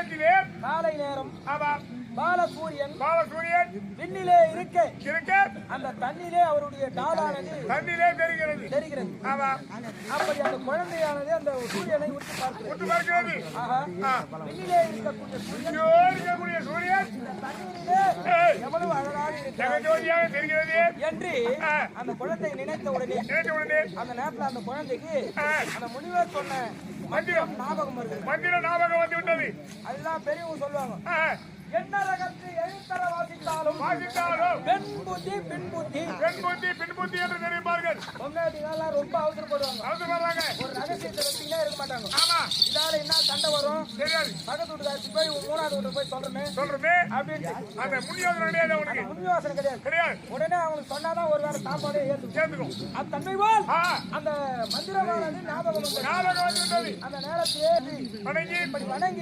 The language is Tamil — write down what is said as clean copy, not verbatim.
நேரத்திலே காலை நேரம் ஆமா பாலசூரியன் விண்ணிலே இருக்க அந்த தண்ணிலே அவருடைய டாலானது தண்ணிலே தெரிகிறது ஆமா அப்படி அந்த குழந்தையானது அந்த சூரியனை உற்று பார்க்கிறது விண்ணிலே இருக்கக்கூடிய சூரியன் தண்ணீரிலே எவ்வளவு அழகாக தெரிகிறது என்று அந்த குழந்தை நினைத்த உடனே அந்த நேரத்தில் அந்த குழந்தைக்கு அந்த முனிவர் சொன்ன மந்திரம் ஞாபகம் வந்து விட்டது. அதுதான் பெரியவங்க சொல்லுவாங்க, என்ன ரகத்தை எழுத்தர வாசித்தாலும் பெண் புத்தி பின் புத்தி என்று தெரிவிப்பார்கள். பொங்காட்டிகள் ரொம்ப அவசரப்படுவாங்க. ஒரு ரகசியத்தை வச்சுக்கிட்டே இருக்க மாட்டாங்க. இதால என்ன சண்டை வரும் தெரியாது. பக்கத்து வீட்டுக்காரத்து போய் மூணாவது வீட்டு போய் சொல்றமே அப்படின்னு அந்த முன்யோசனை கிடையாது. உடனே அவங்களுக்கு சொன்னாதான் ஒரு வேளை சாப்பாடே ஏற்றுக்கும். அது தன்மை போல் அந்த மந்திரமானது ஞாபகம் வந்து அந்த நேரத்திலே வணங்கி